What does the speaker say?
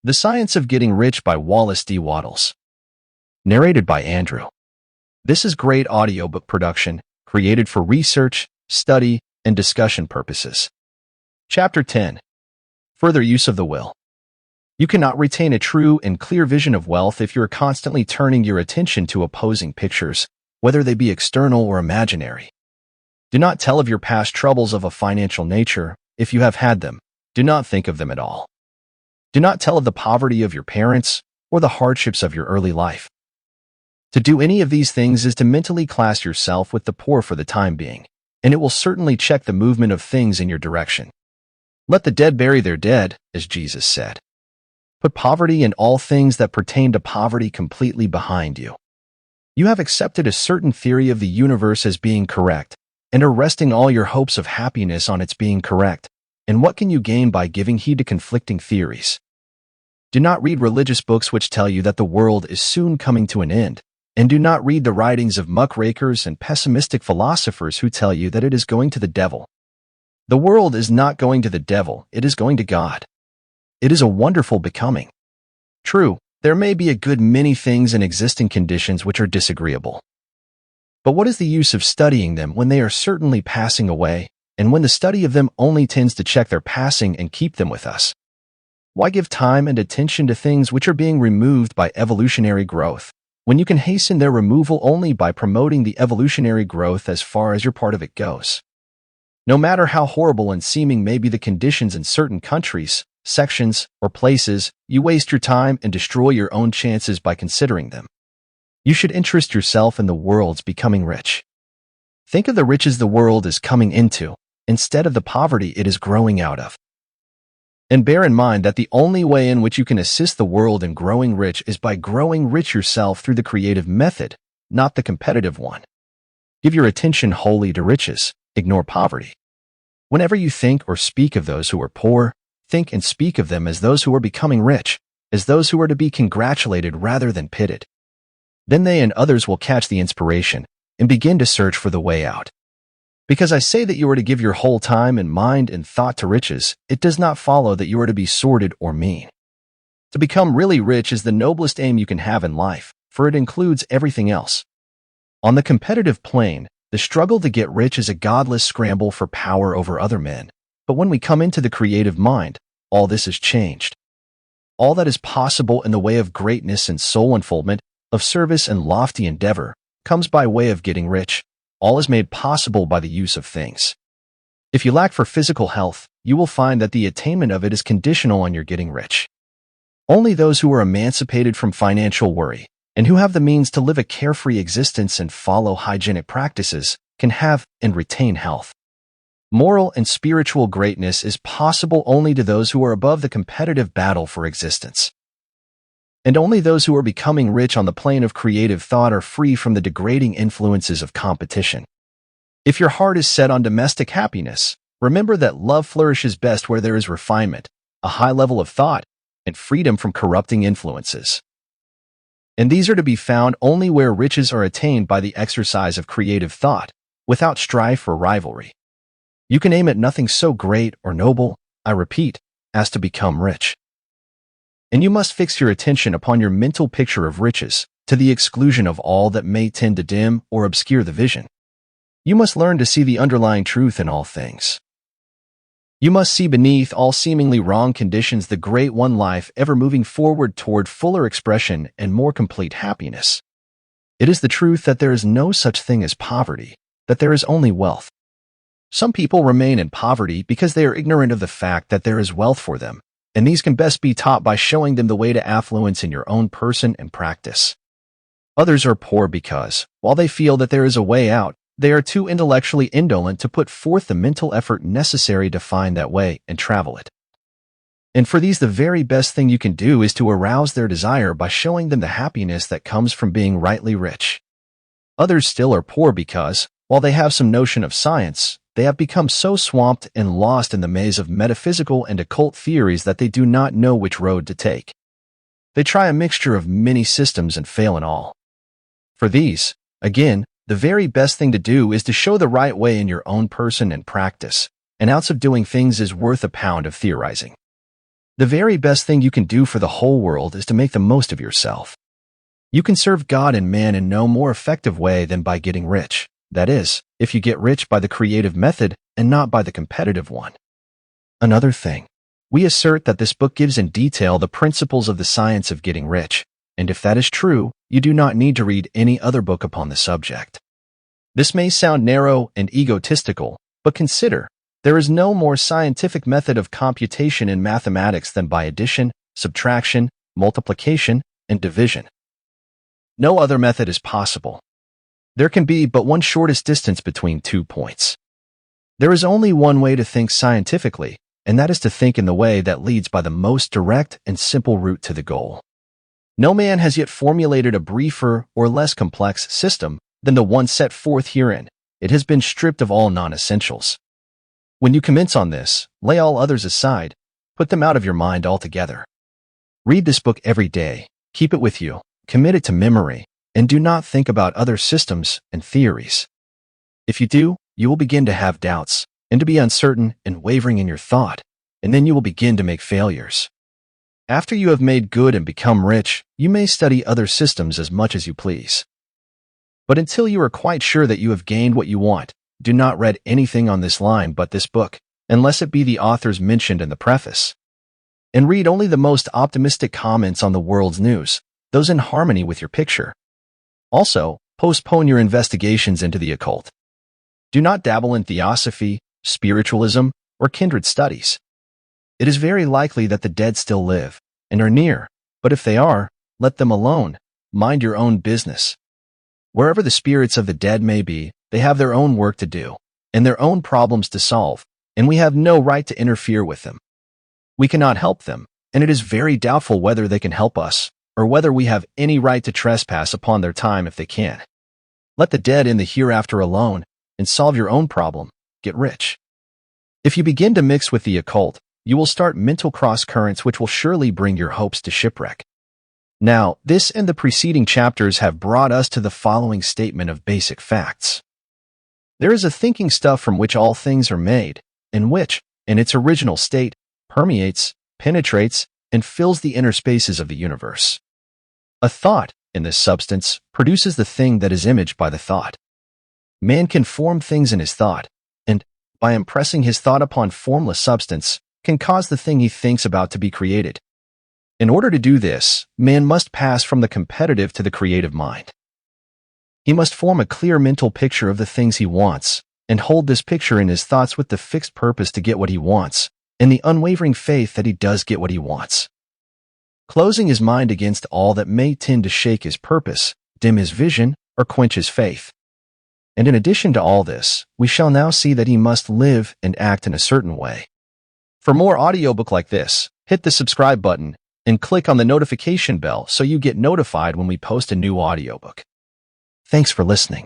The Science of Getting Rich by Wallace D. Wattles. Narrated by Andrew. This is great audiobook production created for research, study, and discussion purposes. Chapter 10. Further use of the will. You cannot retain a true and clear vision of wealth if you are constantly turning your attention to opposing pictures, whether they be external or imaginary. Do not tell of your past troubles of a financial nature. If you have had them, do not think of them at all. Do not tell of the poverty of your parents or the hardships of your early life. To do any of these things is to mentally class yourself with the poor for the time being, and it will certainly check the movement of things in your direction. Let the dead bury their dead, as Jesus said. Put poverty and all things that pertain to poverty completely behind you. You have accepted a certain theory of the universe as being correct, and are resting all your hopes of happiness on its being correct. And what can you gain by giving heed to conflicting theories? Do not read religious books which tell you that the world is soon coming to an end, and do not read the writings of muckrakers and pessimistic philosophers who tell you that it is going to the devil. The world is not going to the devil, it is going to God. It is a wonderful becoming. True, there may be a good many things in existing conditions which are disagreeable. But what is the use of studying them when they are certainly passing away, and when the study of them only tends to check their passing and keep them with us? Why give time and attention to things which are being removed by evolutionary growth, when you can hasten their removal only by promoting the evolutionary growth as far as your part of it goes? No matter how horrible and seeming may be the conditions in certain countries, sections, or places, you waste your time and destroy your own chances by considering them. You should interest yourself in the world's becoming rich. Think of the riches the world is coming into, instead of the poverty it is growing out of. And bear in mind that the only way in which you can assist the world in growing rich is by growing rich yourself through the creative method, not the competitive one. Give your attention wholly to riches, ignore poverty. Whenever you think or speak of those who are poor, think and speak of them as those who are becoming rich, as those who are to be congratulated rather than pitied. Then they and others will catch the inspiration and begin to search for the way out. Because I say that you are to give your whole time and mind and thought to riches, it does not follow that you are to be sordid or mean. To become really rich is the noblest aim you can have in life, for it includes everything else. On the competitive plane, the struggle to get rich is a godless scramble for power over other men. But when we come into the creative mind, all this is changed. All that is possible in the way of greatness and soul unfoldment, of service and lofty endeavor, comes by way of getting rich. All is made possible by the use of things. If you lack for physical health, you will find that the attainment of it is conditional on your getting rich. Only those who are emancipated from financial worry, and who have the means to live a carefree existence and follow hygienic practices, can have and retain health. Moral and spiritual greatness is possible only to those who are above the competitive battle for existence. And only those who are becoming rich on the plane of creative thought are free from the degrading influences of competition. If your heart is set on domestic happiness, remember that love flourishes best where there is refinement, a high level of thought, and freedom from corrupting influences. And these are to be found only where riches are attained by the exercise of creative thought, without strife or rivalry. You can aim at nothing so great or noble, I repeat, as to become rich. And you must fix your attention upon your mental picture of riches, to the exclusion of all that may tend to dim or obscure the vision. You must learn to see the underlying truth in all things. You must see beneath all seemingly wrong conditions the great one life ever moving forward toward fuller expression and more complete happiness. It is the truth that there is no such thing as poverty, that there is only wealth. Some people remain in poverty because they are ignorant of the fact that there is wealth for them, and these can best be taught by showing them the way to affluence in your own person and practice. Others are poor because, while they feel that there is a way out, they are too intellectually indolent to put forth the mental effort necessary to find that way and travel it. And for these, the very best thing you can do is to arouse their desire by showing them the happiness that comes from being rightly rich. Others still are poor because, while they have some notion of science, they have become so swamped and lost in the maze of metaphysical and occult theories that they do not know which road to take. They try a mixture of many systems and fail in all. For these, again, the very best thing to do is to show the right way in your own person and practice, an ounce of doing things is worth a pound of theorizing. The very best thing you can do for the whole world is to make the most of yourself. You can serve God and man in no more effective way than by getting rich. That is, if you get rich by the creative method and not by the competitive one. Another thing, we assert that this book gives in detail the principles of the science of getting rich, and if that is true, you do not need to read any other book upon the subject. This may sound narrow and egotistical, but consider, there is no more scientific method of computation in mathematics than by addition, subtraction, multiplication, and division. No other method is possible. There can be but one shortest distance between 2 points. There is only one way to think scientifically, and that is to think in the way that leads by the most direct and simple route to the goal. No man has yet formulated a briefer or less complex system than the one set forth herein. It has been stripped of all non-essentials. When you commence on this, lay all others aside, put them out of your mind altogether. Read this book every day, keep it with you, commit it to memory, and do not think about other systems and theories. If you do, you will begin to have doubts, and to be uncertain and wavering in your thought, and then you will begin to make failures. After you have made good and become rich, you may study other systems as much as you please. But until you are quite sure that you have gained what you want, do not read anything on this line but this book, unless it be the authors mentioned in the preface. And read only the most optimistic comments on the world's news, those in harmony with your picture. Also, postpone your investigations into the occult. Do not dabble in theosophy, spiritualism, or kindred studies. It is very likely that the dead still live and are near, but if they are, let them alone. Mind your own business. Wherever the spirits of the dead may be, they have their own work to do and their own problems to solve, and we have no right to interfere with them. We cannot help them, and it is very doubtful whether they can help us, or whether we have any right to trespass upon their time if they can. Let the dead in the hereafter alone, and solve your own problem, get rich. If you begin to mix with the occult, you will start mental cross-currents which will surely bring your hopes to shipwreck. Now, this and the preceding chapters have brought us to the following statement of basic facts. There is a thinking stuff from which all things are made, and which, in its original state, permeates, penetrates, and fills the inner spaces of the universe. A thought, in this substance, produces the thing that is imaged by the thought. Man can form things in his thought, and, by impressing his thought upon formless substance, can cause the thing he thinks about to be created. In order to do this, man must pass from the competitive to the creative mind. He must form a clear mental picture of the things he wants, and hold this picture in his thoughts with the fixed purpose to get what he wants, and the unwavering faith that he does get what he wants. Closing his mind against all that may tend to shake his purpose, dim his vision, or quench his faith. And in addition to all this, we shall now see that he must live and act in a certain way. For more audiobook like this, hit the subscribe button and click on the notification bell so you get notified when we post a new audiobook. Thanks for listening.